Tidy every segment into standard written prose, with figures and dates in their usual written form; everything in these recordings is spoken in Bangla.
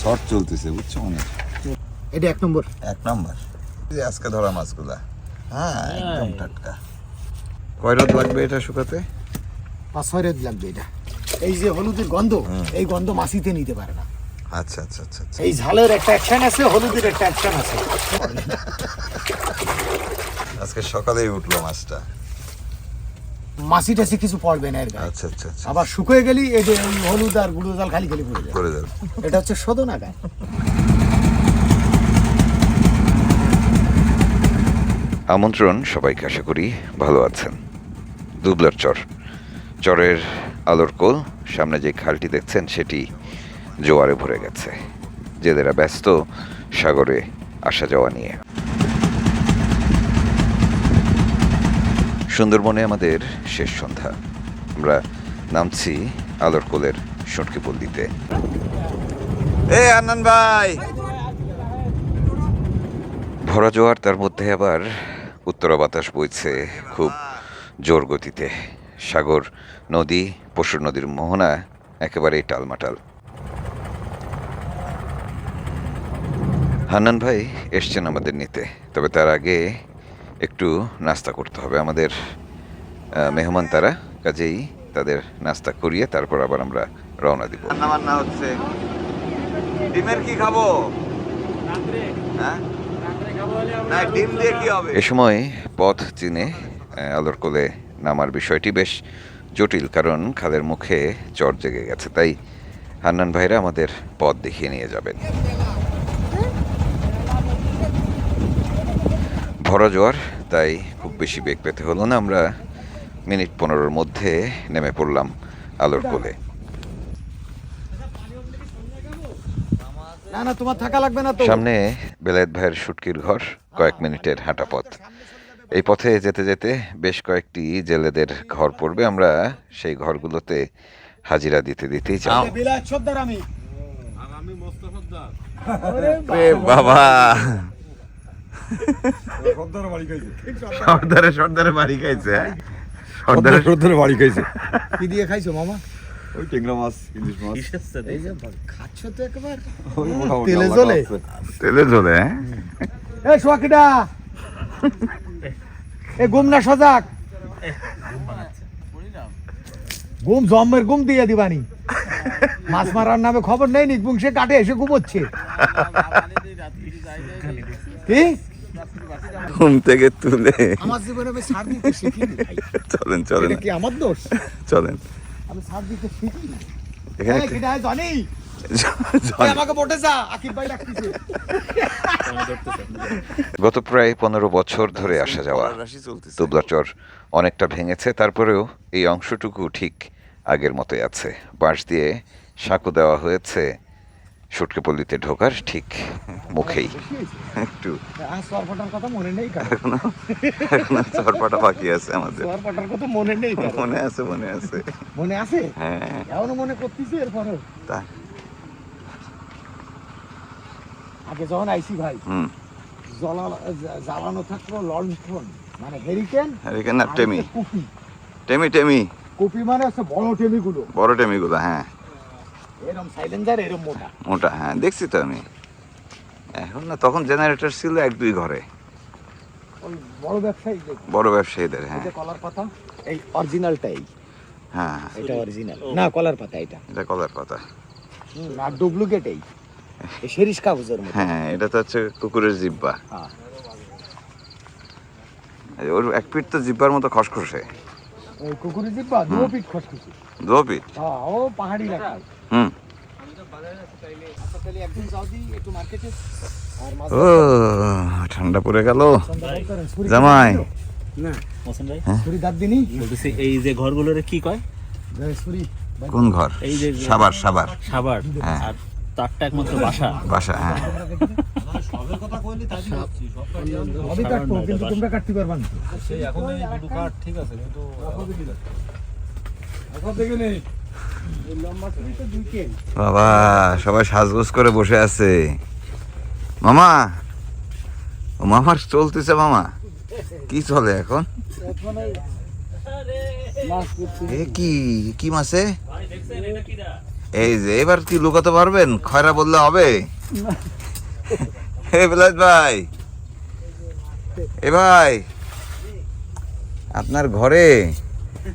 শর্ট চলতেছে বুঝছো মনে এটা এক নম্বর আজকে ধরা মাছগুলা। হ্যাঁ একদম টাটকা। কয় রাত লাগবে এটা শুকাতে? 5-6 রাত লাগবে এটা। এই যে হলুদের গন্ধ, এই গন্ধ মাছিতে নিতে পারে না। আচ্ছা আচ্ছা আচ্ছা আচ্ছা। এই ঝালের একটা অ্যাকশন আছে, হলুদের একটা অ্যাকশন আছে। আজকে সকালেই উঠলো মাছটা। মাছি টাছি কিছু পড়বে না এর গায়ে। আচ্ছা আচ্ছা আচ্ছা। আবার শুকিয়ে গেলি এই যে হলুদ আর গুঁড়ো জল খালি খালি পড়ে যায়। করে যাবে। এটা হচ্ছে শোধনাগার। আমন্ত্রণ সবাইকে, আশা করি ভালো আছেন। দুবলার চরের আলোর কোল, সামনে যে খালটি দেখছেন সেটি জোয়ারে ভরে গেছে। জেলেরা ব্যস্ত সাগরে আসা যাওয়া নিয়ে। সুন্দরবনে আমাদের শেষ সন্ধ্যা। আমরা নামছি আলোর কোলের শুটকিপল্লিতে। আন্নান ভাই, ভরা জোয়ার, তার মধ্যে আবার উত্তরা বাতাস বইছে খুব জোর গতিতে। সাগর, নদী, পশুর নদীর মোহনা একেবারেই টালমাটাল। হান্নান ভাই এসছেন আমাদের নিতে, তবে তার আগে একটু নাস্তা করতে হবে। আমাদের মেহমান তারা, কাজেই তাদের নাস্তা করিয়ে তারপর আবার আমরা রওনা দিব। রান্না বান্না হচ্ছে। ডিমের কি খাবো? হ্যাঁ না, ডিম দিয়ে কি হবে? এ সময় পথ চিনে আলোর কোলে নামার বিষয়টি বেশ জটিল, কারণ খালের মুখে চর জেগে গেছে। তাই হান্নান ভাইরা আমাদের পথ দেখিয়ে নিয়ে যাবেন। ভরা জোয়ার, তাই খুব বেশি বেগ পেতে হলো না। আমরা মিনিট 15-র মধ্যে নেমে পড়লাম আলোর কোলে। না না, তোমার থাকা লাগবে না তো। সামনে বেলায়েত ভাইয়ের শুটকির ঘর, কয়েক মিনিটের হাঁটা পথ। এই পথে যেতে যেতে বেশ কয়েকটি জেলেদের ঘর পড়বে। আমরা সেই ঘরগুলোতে হাজিরা দিতে দিতেই যাব। বাবা সর্দারে বাড়ি খাইছে। সর্দারে বাড়ি খাইছে। কি দিয়ে খাইছো মামা? ওই টেংরা মাছ, ইলিশ মাছ। এই যে খাচ্ছ তো একবার ওই মোটামুটি তেলে আল্লাহ জ্বলে। রাখছে। তেলে জ্বলে। হ্যাঁ এই সোয়াকিটা, এই গুম না সজাগ, গুম জম্মের গুম দিয়ে দিবানি। মাছ মারার নামে খবর নেই, নিক সে কাটে এসে ঘুমোচ্ছে। কি ঘুম থেকে তুলে আমার জীবনে আমি ছাড় দিতে শিখিনি ভাই। চলেন চলেন এটা কি আমার দোষ? চলেন। আমি ছাড় দিতে শিখিনি। এখানে এই কিডা জানি? তুই আমাকে বটে যা, আকিব ভাই ডাকতেছে। গত প্রায় 15 বছর ধরে আসা যাওয়া দুবলার চর অনেকটা ভেঙেছে, তারপরেও এই অংশটুকু ঠিক আগের মতোই আছে। বাঁশ দিয়ে সাঁকো দেওয়া হয়েছে শুটকিপল্লিতে ঢোকার ঠিক মুখেই। একটু সরপাটার কথা মনে নেই কার? এখনো চরপাটা বাকি আছে আমাদের। সরপাটার কথা মনে নেই কার? মনে আছে মনে আছে। মনে আছে? হ্যাঁ এখনো মনে করতেছি। এরপরেও তা আগে যখন আইসি ভাই, জ্বালানো থাকলো লন্ঠন, মানে হেরিকেন, হ্যারিকেন আর টেমি। কুপি। টেমি কুপি মানে হচ্ছে বড় টেমি গুলো, বড় টেমিগুলো। হ্যাঁ এরকম সাইলেন্সার, এরকম মোটা মোটা। হ্যাঁ দেখছি তো আমি। এখন না, তখন জেনারেটর ছিল 1-2 ঘরে, ওই বড় ব্যবসায়ী। বড় ব্যবসায়ীদের। হ্যাঁ কলার পাতা, এই অরিজিনালটাই। হ্যাঁ এটা অরিজিনাল না, কলার পাতা এটা। এটা কলার পাতা। আর ডুপ্লিকেট এই শেরিশ কাগজের মতো। হ্যাঁ এটা তো হচ্ছে কুকুরের জিব্বা। হ্যাঁ, ওর এক পিঠ তো জিব্বার মতো খসখসে। ওই কুকুরের জিব্বা দু পিঠ খসখসি। 2 পিঠ। হ্যাঁ, ও পাহাড়ি এলাকায়। হুম। একদিন যাও দি একটু মার্কেটে। আর মাছ ও ঠান্ডা পড়ে গেল জামাই। না মোহসেন ভাই, ছুরি দাঁত দিনি। বলতেছি এই যে ঘরগুলোরে কি কয়? ছুরি কোন ঘর? এই যে সাবার সাবার, হ্যাঁ। আর তারটা একমাত্র বাসা। বাসা। হ্যাঁ সবই কাটবো, কিন্তু তোমরা কাটতে পারবা না। বাবা, সবাই সাজগোজ করে বসে আছে। মামা, ও মামার চলতেছে। মামা কি চলে এখন? এ কি কি মাছে? এই যে এবার কি লুকাতে পারবেন? খয়রা বললে হবে? হে বিলাস ভাই, এ ভাই, আপনার ঘরে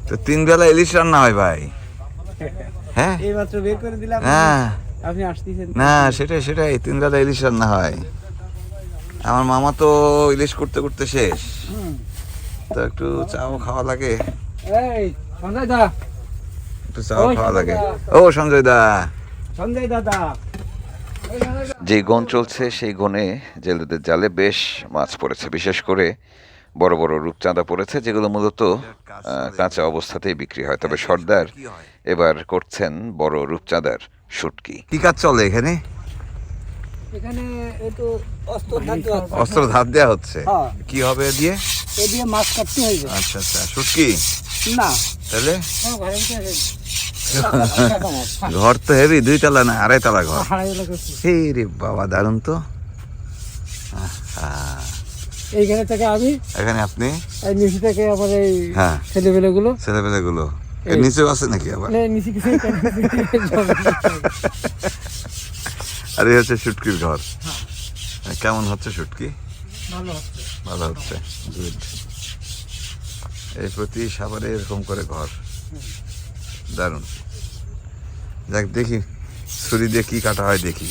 তো 3 বেলা ইলিশ রান্না হয় ভাই। হ্যাঁ এইমাত্র বের করে দিলাম, হ্যাঁ, আপনি আসতেছেন। না সেটাই 3 বেলা ইলিশ রান্না হয়। আমার মামা তো ইলিশ করতে করতে শেষ, তো একটু চাও খাওয়া লাগে, এই সঞ্জয় দা, একটু চাও খাওয়া লাগে। ও সঞ্জয় দা, সঞ্জয় দাদা, যে গন চলছে সেই গনে জেলেদের জালে বেশ মাছ পড়েছে, বিশেষ করে বড় বড় রূপচাঁদা পড়েছে, যেগুলো মূলত কাঁচা অবস্থাতেই বিক্রি হয়। তবে সর্দার এবার করছেন বড় রূপচাঁদার শুটকি। কি কাজ চলে এখানে? এখানে একটু অস্ত্র ধারতে আছে। অস্ত্র ধার দেওয়া হচ্ছে, হ্যাঁ। কি হবে এ দিয়ে? এ দিয়ে মাছ কাটতে হইবে। আচ্ছা আচ্ছা, শুটকি না, তাহলে? কোনো ঘরের ভিতরে আছে। ঘর তো হেভি, 2 তলা না 2.5 তলা ঘর। হারাই গেল কিছু। হে রে বাবা, দারুণ তো। এইখানে থেকে আমি, এখানে আপনি, এই নিচে থেকে আমার এই হ্যাঁ, ছেলেবেলেগুলো, ছেলেপেলেগুলো এর নিচেও আছে নাকি আবার? নিচে কিছু আর এই হচ্ছে শুটকির ঘর। কেমন হচ্ছে শুটকি? ভালো হচ্ছে। ভালো হচ্ছে, গুড। এই প্রতি সাভারে এরকম করে ঘর, দারুণ। যাক, দেখি ছুরি দিয়ে কি কাটা হয়, দেখি।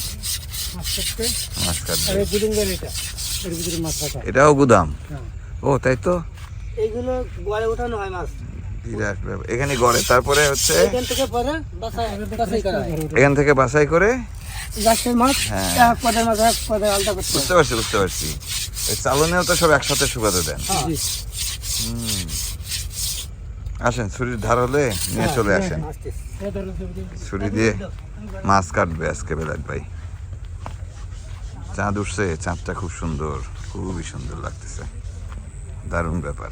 মাছ কাটতে, মাছ কাটবে, আর এই গুদুঙ্গার এটা, এর ভিতরে মাছ কাটা। এটাও গুদাম? হ্যাঁ। ও তাই তো, এইগুলো গড়ে ওঠানো হয় মাছ। বিরাট ব্যাপার। এখানে গড়ে, তারপরে হচ্ছে এখান থেকে পরে বাছাই করা হয়। এখান থেকে বাছাই করে গাছের মাছ, হ্যাঁ। এক পদের মাছ এক পদে আলাদা করতে হয়। বুঝতে পারছি। এই চালনেও তো সব একসাথে শুকাতে দেন। জি। আসেন, ছুরির ধার হলে নিয়ে চলে আসেন। ছুরি দিয়ে মাছ কাটবে আজকে বেলাত ভাই। চাঁদ উঠছে, চাঁদটা খুব সুন্দর, খুবই সুন্দর লাগতেছে, দারুণ ব্যাপার।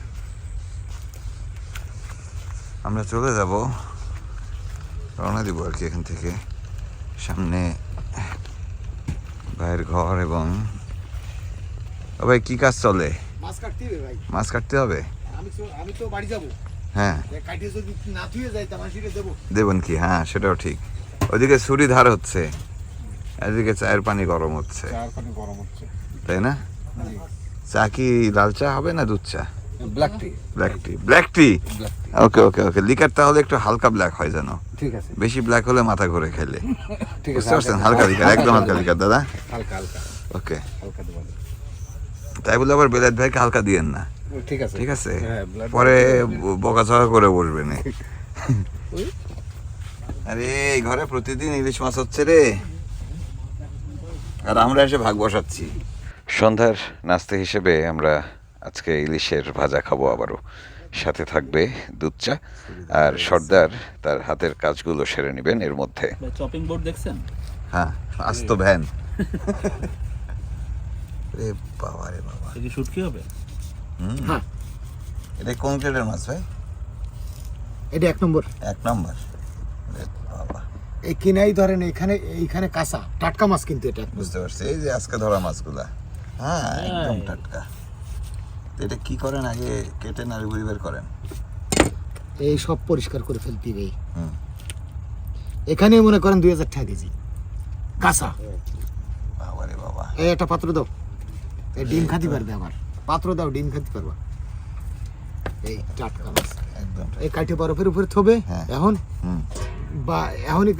আমরা চলে যাব, রওনা দিব আর কি এখান থেকে। সামনে ভাইয়ের ঘর। এবং ও ভাই, কি কাজ চলে? মাছ কাটতে হবে ভাই, মাছ কাটতে হবে? আমি তো বাড়ি যাবো, হ্যাঁ, কাটিয়ে যদি না ধুয়ে যাই তা মাসিকে দেবো। দেবেন কি? হ্যাঁ, সেটাও ঠিক। ওইদিকে ছুরি ধার হচ্ছে, এদিকে চায়ের পানি গরম হচ্ছে, গরম হচ্ছে। তাই না? চা কি লাল চা হবে না দুধ চা? ব্ল্যাক টি। ব্ল্যাক টি। ওকে, লিকার তাহলে একটু হালকা ব্ল্যাক হয় যেন, ঠিক আছে, বেশি ব্ল্যাক হলে মাথা ঘুরে খেলে। ঠিক বুঝতে পারছেন? হালকা লিকার, একদম হালকা লিকার দাদা। হালকা ওকে, হালকা দেবো। তাই বলে আবার বেলাত ভাইকে হালকা দিয়েন না, ঠিক আছে, ঠিক আছে? হ্যাঁ, blood পরে বকাঝকা করে বসবে না। আরে এই ঘরে প্রতিদিন ইলিশ মাছ হচ্ছে রে, আর আমরা এসে ভাগ বসাচ্ছি। সন্ধ্যার নাস্তা হিসেবে আমরা আজকে ইলিশের ভাজা খাবো আবারও, সাথে থাকবে দুধ চা, আর সর্দার তার হাতের কাজগুলো সেরে নেবেন এর মধ্যে। চপিং বোর্ড দেখছেন? হ্যাঁ, আস্ত ভ্যান। রে বাবা, রে বাবা, এটা কি শুটকি হবে? হ্যাঁ, এটা কোন গ্রেডের মাছ ভাই? এটা 1 নম্বর। 1 নম্বর। রে বাবা, এই কিনাই ধরেন, এইখানে কাঁচা টাটকা মাছ, কিন্তু এটা বুঝতে পারছি। এই যে আজকে ধরা মাছগুলা, হ্যাঁ, একদম টাটকা। তো এটা কি করেন, আগে কেটে নাড়ি বুড়ি বের করেন? এই সব পরিষ্কার করে ফেলতে হবে। হুম। এখানে মনে করেন 2000 টাকা কেজি কাঁচা। বাবা রে বাবা, এই একটা পাত্র দাও, এই ডিম খাতে পারবে, আবার পাত্র দাও, ডিম খাতে পারবা। এই টাটকা মাছ একদম এই কাঠে বরফের উপরে থবে। হ্যাঁ। এখন হুম। বা এখনই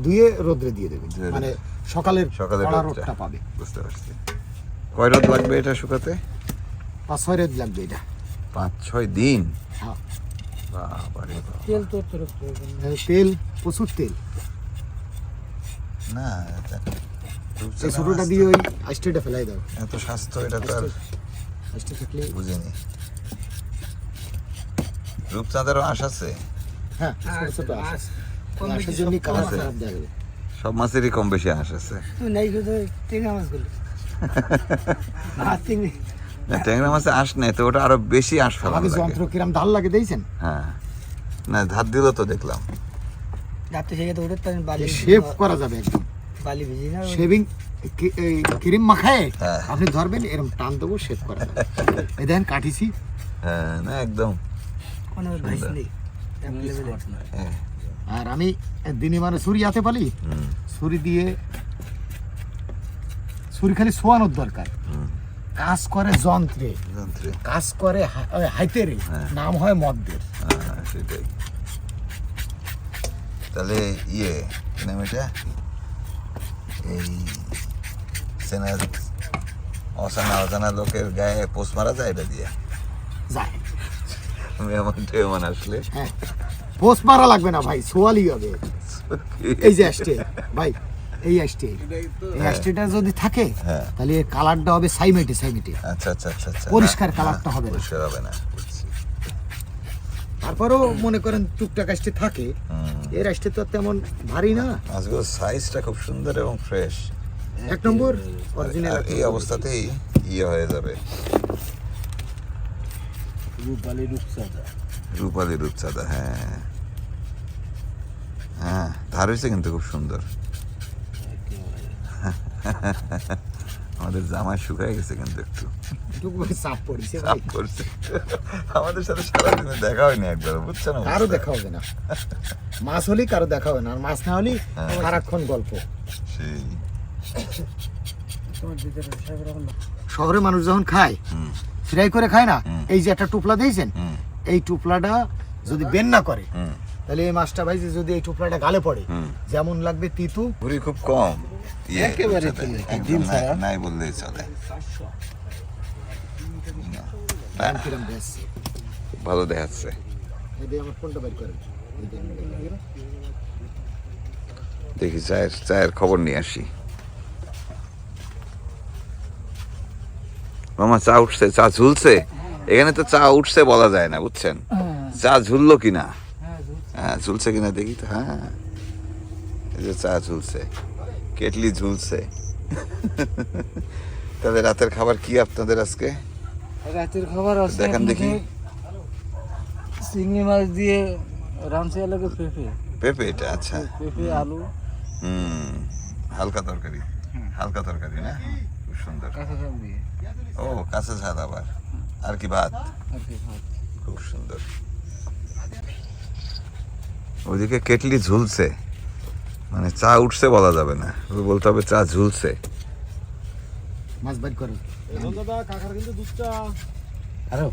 ধুয়ে রোদ্রে দিয়ে দেবে, দিয়ে দেবে। মানে সকালের সকালের কড়া রোদটা। রোদটা পাবে। বুঝতে পারছি। কয় রোদ লাগবে এটা শুকাতে? 5-6 রোদ লাগবে এটা। 5-6 দিন? হ্যাঁ, বাবা রে বাবা। তেল তো তেল, প্রচুর তেল। না, এটা এই ছোটটা দিয়ে ওই আইস্টেটা ফেলাই দাও, এত স্বাস্থ্য, এটা তো আর আইস্টে থাকলে। বুঝিনি। রূপচাঁদেরও আঁশ আছে? হ্যাঁ, ছোট ছোট আঁশ। আঁশের জন্য কালার আছে। খারাপ দেখাবে। সব মাছেরই কম বেশি আঁশ আছে। নাই শুধু টেঙ্গা মাছগুলো। না, ট্যাংরা মাছে আঁশ নেই তো, ওটা আরো বেশি আঁশ ফেলা আমাকে লাগে। যন্ত্র কিরাম ধার লাগে দিয়েছেন। হ্যাঁ, না ধার দিল তো দেখলাম। রাতে থেকে তো ওটা বালি শেভ করা যাবে একদম, বালি ভিজি না শেভিং ক্রিম মাখায় হ্যাঁ। আপনি ধরবেন, এরকম টান দেবো, শেভ করা যাবে। এই দেখেন কাটিছি। হ্যাঁ, না একদম। কোনো ভাইস নেই। হ্যাঁ, আর আমি দিনে মানে ছুরি হাতে পালি, ছুরি দিয়ে ছুরি খালি ছোয়ানোর দরকার। কাজ করে যন্ত্রে, যন্ত্রে কাজ করে হাইতেরে, নাম হয় মদ্দের। সেটাই। তাহলে ইয়ে কি নাম এটা, এই সেনার অজানা অজানা লোকের গায়ে পোষ মারা যায় এটা দিয়ে? যায়। মেহমান টেহমান আসলে হ্যাঁ, পোষ মারা লাগবে না ভাই, ছোয়ালি হবে। এই যে আসছে ভাই, এই আসছে, এই আসছেটা যদি থাকে হ্যাঁ। তাহলে এর কালারটা হবে সাইমেটে সাইমেটে, আচ্ছা আচ্ছা আচ্ছা আচ্ছা, পরিষ্কার হ্যাঁ, কালারটা হবে না। পরিষ্কার হবে না, বুঝছি। তারপরেও মনে করেন টুকটাক আসছে থাকে, এর আসছে তো আর তেমন ভারী না। মাছগুলোর সাইজটা খুব সুন্দর এবং ফ্রেশ। এক নম্বর অরিজিনাল। আর এই অবস্থাতেই ইয়ে হয়ে যাবে, রূপালী রূপচাঁদা। রূপালী রূপচাঁদা। হ্যাঁ হ্যাঁ, ধার হয়েছে কিন্তু খুব সুন্দর। আমাদের জামাই শুকায় গেছে কিন্তু একটু চাপ পড়েছে ভাই, চাপ করছে। আমাদের সাথে সারাদিনে দেখা হয়নি একবার, বুঝছো না? কারো দেখা হবে না, মাছ হলেই কারো দেখা হবে না, আর মাছ না হলেই সারাক্ষণ গল্প। সেই শহরে মানুষ যখন খায় ফ্রাই করে খায় না, এই যে একটা টুপলা দিয়েছেন, এই টুপলাটা যদি বেন না করে তাহলে এই মাছটা ভাই যদি এই টুপলাটা গালে পড়ে যেমন লাগবে তিতু। ভুঁড়ি খুব কম, ইয়ে, একেবারে বুঝছো তো? চলে, একদম ডিম নাই- ছাড়া। নাই বললেই চলে। দাম কিরম বেশি, ভালো দেখাচ্ছে। এই দিয়ে আমার ফোনটা বের করেন। দেখি চায়ের চায়ের খবর নিয়ে আসি। মামা চা উঠছে, চা ঝুলছে। এখানে তো চা উঠছে বলা যায় না, বুঝছেন? চা ঝুললো কিনা, হ্যাঁ ঝুলছে কিনা দেখি তো। হ্যাঁ, এই যে চা ঝুলছে, কেটলি ঝুলছে। তাহলে রাতের খাবার কি আপনাদের আজকে? রাতের খাবার আছে দেখান দেখি। চিংড়ি মাছ দিয়ে রামসি আলুকে পেঁপে, পেঁপে, এটা আচ্ছা। পেঁপে আলু হালকা তরকারি, হালকা তরকারি না, খুব সুন্দর। কাঁচা ঝাল দিয়ে ও কাঁচা ঝাল আবার, আর কি ভাত, আর কি ভাত। খুব সুন্দর। ওইদিকে কেটলি ঝুলছে, মানে চা উঠছে বলা যাবে না, ওই বলতে হবে চা ঝুলছে। মাছ বের করেন। আরো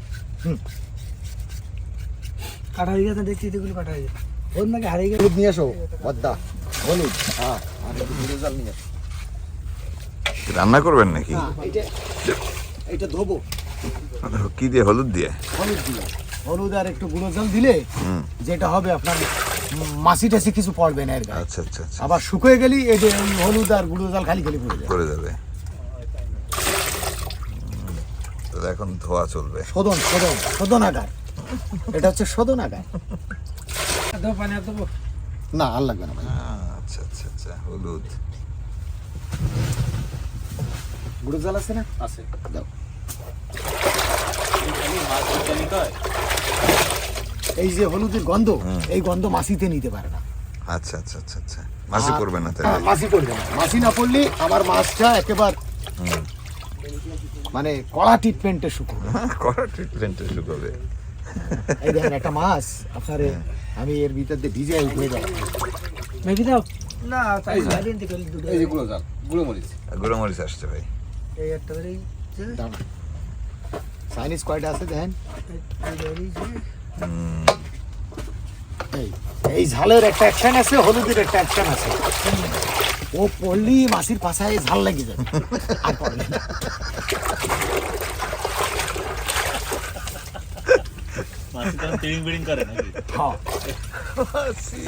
কাটা হয়ে গেছে, দেখছি এগুলো কাটা হয়ে গেছে। ওর নাকি হারিয়ে গেছে। হলুদ নিয়ে আসো, পদ্মা হলুদ, হ্যাঁ, আর একটু গুঁড়ো জল নিয়ে আসো। রান্না করবেন নাকি? হ্যাঁ, এইটা ধোবো কি দিয়ে? হলুদ দিয়ে? হলুদ দিয়ে, হলুদ আর একটু গুঁড়ো জল দিলে যেটা হবে আপনার মাছি টাছি কিছু পড়বে না এর গায়ে। আচ্ছা আচ্ছা আচ্ছা, আবার শুকিয়ে গেলি এই যে ওই হলুদ আর গুঁড়ো জল খালি খালি পড়ে যায়। করে যাবে। তাহলে এখন ধোয়া চলবে। শোধন শোধন শোধনাগার, এটা হচ্ছে শোধনাগার। দেবো পানি আর দেবো। না আর লাগবে না ভাই। আচ্ছা আচ্ছা আচ্ছা, হলুদ গুঁড়ো জল আছে না? আছে। দাও। মাছ বিজ্ঞানী কয়, এই যে হলুদের গন্ধ, এই গন্ধ মাছিতে নিতে পারে না। আচ্ছা আচ্ছা আচ্ছা আচ্ছা, মাছি আর- করবে না হ্যাঁ, তাহলে? মাছি পড়বে না, মাছি না পড়লে আমার মাছটা একেবারে মানে কড়া ট্রিটমেন্টে শুকনো। কড়া ট্রিটমেন্টে শুকাবে। এই দেখেন একটা মাছ আপনার, আমি এর ভিতর দিয়ে ভিজে উঠে যাই। মেঘি দাও না, তাই দিন থেকে দুটো এই যে গুঁড়ো জল, গুঁড়ো মরিচ, গুঁড়ো মরিচ আসছে ভাই। এই একটা করেই দাঁড়া। চাইনিজ কয়টা আছে দেখেন। এই এই ঝালের একটা অ্যাকশন আছে, হলুদের একটা অ্যাকশন আছে। ও পড়লি মাছির পাছায় ঝাল লেগে যাবে, আর পড়লে না। মাছ তখন তিরিং বিড়িং করে নাকি? হ্যাঁ, মাছি,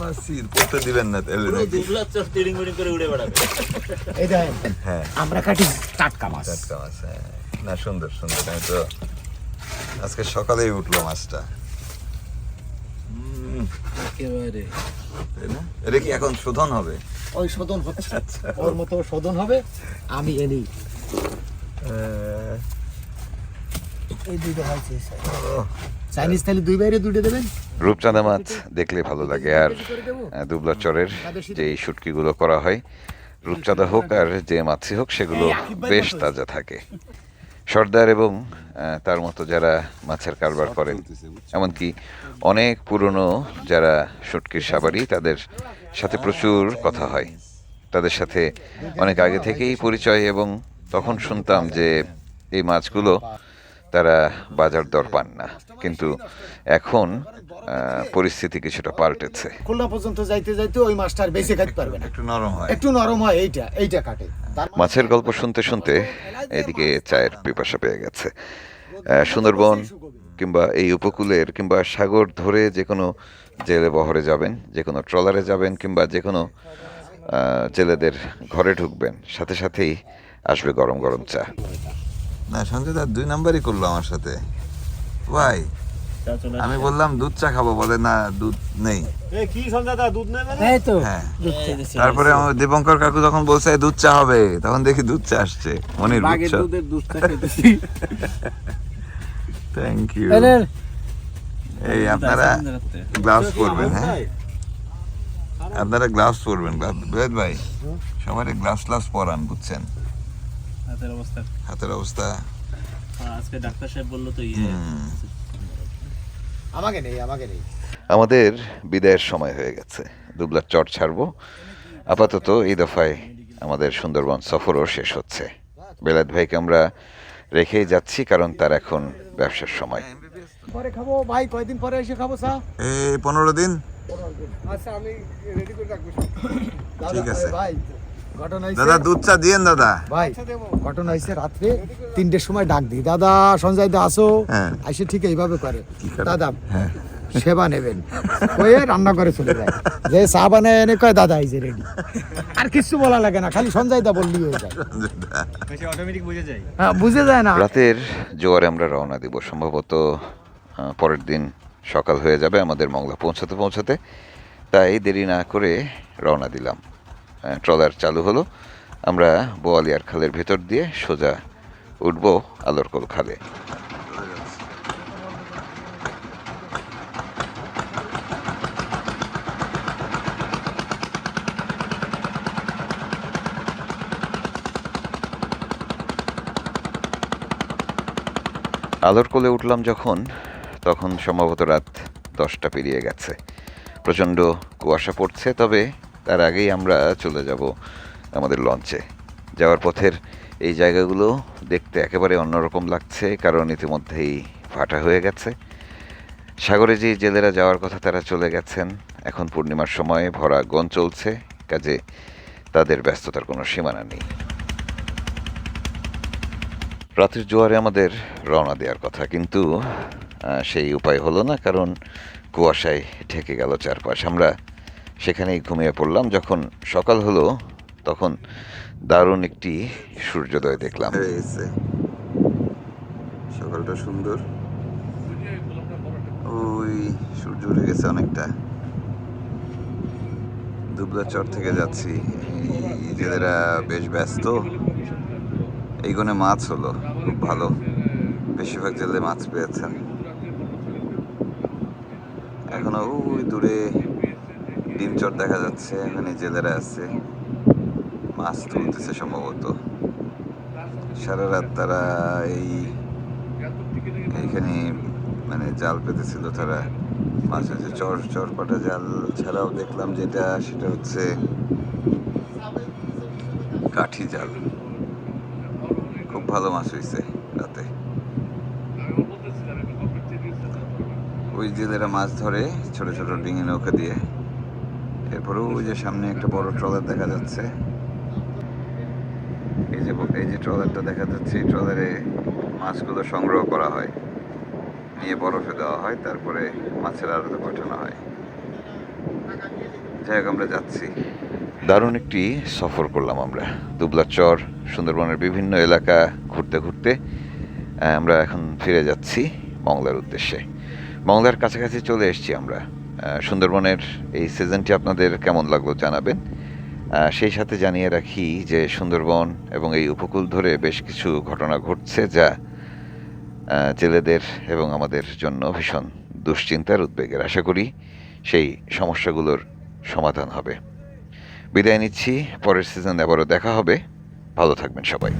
মাছি পড়তে দিবেন না তাহলে পুরো নাকি? দুবলার চোখ তিরিং বিড়িং করে উড়ে বেড়াবে। এই দেখেন হ্যাঁ, আমরা কাটি টাটকা মাছ। টাটকা মাছ, হ্যাঁ। না সুন্দর সুন্দর, আমি তো আজকে সকালেই উঠলো মাছটা। একেবারে তাই না? এটা কি এখন শোধন হবে? ওই শোধন হচ্ছে, ওর মতো শোধন হবে। আমি এনি এই দুটো হয়েছে। চাইনিজ থালি দুই বাইরে দুটো দেবেন। রূপচাঁদা মাছ দেখলে ভালো লাগে। আর দুবলার চরের যে শুটকিগুলো করা হয়, রূপচাঁদা হোক আর যে মাছই হোক, সেগুলো বেশ তাজা থাকে। সর্দার এবং তার মতো যারা মাছের কারবার করেন, এমনকি অনেক পুরনো যারা শুটকির সাবারি, তাদের সাথে প্রচুর কথা হয়। তাদের সাথে অনেক আগে থেকেই পরিচয়, এবং তখন শুনতাম যে এই মাছগুলো তারা বাজার দর পান না, কিন্তু এখন পরিস্থিতি কিছুটা পাল্টেছে। খুলনা পর্যন্ত যাইতে যাইতে ওই মাছটা আর বেঁচে খাইতে পারবে না, একটু নরম হয়। একটু নরম হয়, এইটা কাটে। মাছের গল্প শুনতে শুনতে এদিকে চায়ের পিপাসা পেয়ে গেছে। সুন্দরবন কিংবা এই উপকূলের কিংবা সাগর ধরে যে কোনো জেলে বহরে যাবেন, যে কোনো ট্রলারে যাবেন, কিংবা যে কোনো জেলেদের ঘরে ঢুকবেন, সাথে সাথেই আসবে গরম গরম চা। না, সঞ্জয় দা 2 নাম্বারই করলো আমার সাথে। ভাই চা চলে আমি বললাম দুধ চা খাবো, বলে না দুধ নেই। কি সন্ধ্যা দা দুধ নেবে এই তো হ্যাঁ, দুধ চাইতেছে। তারপরে আমার দীপঙ্কর কাকু যখন বলছে দুধ চা হবে, তখন দেখি দুধ চা আসছে। মনির দুধ চা। Thank you. এই আপনারা গ্লাভস পরবেন, হ্যাঁ আপনারা গ্লাভস পরবেন। বেদ ভাই সবার গ্লাভস পরান, বুঝছেন? হাতের অবস্থা হাতের অবস্থা আজকে ডাক্তার সাহেব বললো তো আমাকে নেই। আমাদের বিদায়ের সময় হয়ে গেছে। দুবলার চর ছাড়বো। আপাতত এই দফায় আমাদের সুন্দরবন সফরও শেষ হচ্ছে। বেলায়েত ভাইকে আমরা রেখেই যাচ্ছি, কারণ তার এখন ব্যবসার সময়। পরে খাবো ভাই, কয়দিন পরে এসে খাবো চা। এই 15 দিন। আচ্ছা আমি রেডি করে রাখবো। ঠিক আছে। ভাই ঘটনা হইছে, দাদা দুধ চা দিয়েন দাদা। ভাই ঘটনা হয়েছে রাত্রে 3টের সময় ডাক দিই, দাদা সঞ্জয় দা আসো। হ্যাঁ। আইসে ঠিক এইভাবে করে, করে? দাদা হ্যাঁ। সেবা নেবেন কয়ে রান্না করে চলে যায়। যে চা বানায় এনে কয় দাদা এই যে রেডি। আর কিছু বলা লাগে না, খালি সঞ্জয় দা বললি হয়ে যায়। অটোমেটিক বুঝে যায়। হ্যাঁ, বুঝে যায় না। রাতের জোয়ারে আমরা রওনা দিব। সম্ভবত পরের দিন সকাল হয়ে যাবে আমাদের মংলা পৌঁছাতে। তাই দেরি না করে রওনা দিলাম। ট্রলার চালু হলো। আমরা বোয়ালিয়ার খালের ভেতর দিয়ে সোজা উঠব আলোরকোল খালে। আলোরকোলে উঠলাম যখন, তখন সম্ভবত রাত 10টা পেরিয়ে গেছে। প্রচণ্ড কুয়াশা পড়ছে, তবে তার আগেই আমরা চলে যাব আমাদের লঞ্চে। যাওয়ার পথের এই জায়গাগুলো দেখতে একেবারে অন্যরকম লাগছে, কারণ ইতিমধ্যেই ভাটা হয়ে গেছে। সাগরে যে জেলেরা যাওয়ার কথা তারা চলে গেছেন। এখন পূর্ণিমার সময়ে ভরা গন চলছে, কাজে তাদের ব্যস্ততার কোনো সীমানা নেই। রাতের জোয়ারে আমাদের রওনা দেওয়ার কথা, কিন্তু সেই উপায় হলো না, কারণ কুয়াশায় ঢেকে গেল চারপাশ। আমরা সেখানেই ঘুমিয়ে পড়লাম। যখন সকাল হলো তখন দারুণ একটি সূর্যোদয় দেখলাম। সকালটা সুন্দর, ওই সূর্য উঠে গেছে অনেকটা। দুবলা চর থেকে যাচ্ছি, এই জেলেরা বেশ ব্যস্ত। এই কোণে মাছ হলো খুব ভালো, বেশিরভাগ জেলে মাছ পেয়েছেন। এখনো ওই দূরে ডিম চর দেখা যাচ্ছে, এখানে জেলেরা আছে, মাছ তুলতেছে সম্ভবত। সারা রাত তারা এইখানে মানে জাল পেতেছিল তারা। মাছ হচ্ছে চর পাটা জাল ছাড়াও দেখলাম যেটা, সেটা হচ্ছে কাঠি জাল। খুব ভালো মাছ হয়েছে রাতে। ওই জেলেরা মাছ ধরে ছোট ছোট ডিঙি নৌকা দিয়ে। এরপরেও ওই যে সামনে একটা বড় ট্রলার দেখা যাচ্ছে। এই যে ট্রলারটা দেখা যাচ্ছে, এই ট্রলারে মাছগুলো সংগ্রহ করা হয়, নিয়ে বরফে দেওয়া হয়, তারপরে মাছের আড়তে পাঠানো হয়। যাই হোক, আমরা যাচ্ছি। দারুণ একটি সফর করলাম আমরা। দুবলা চর, সুন্দরবনের বিভিন্ন এলাকা ঘুরতে ঘুরতে আমরা এখন ফিরে যাচ্ছি মংলার উদ্দেশ্যে। মংলার কাছাকাছি চলে এসেছি আমরা। সুন্দরবনের এই সিজনটি আপনাদের কেমন লাগলো জানাবেন। সেই সাথে জানিয়ে রাখি যে সুন্দরবন এবং এই উপকূল ধরে বেশ কিছু ঘটনা ঘটছে, যা জেলেদের এবং আমাদের জন্য ভীষণ দুশ্চিন্তার, উদ্বেগের। আশা করি সেই সমস্যাগুলোর সমাধান হবে। বিদায় নিচ্ছি, পরের সিজনে আবারও দেখা হবে। ভালো থাকবেন সবাই।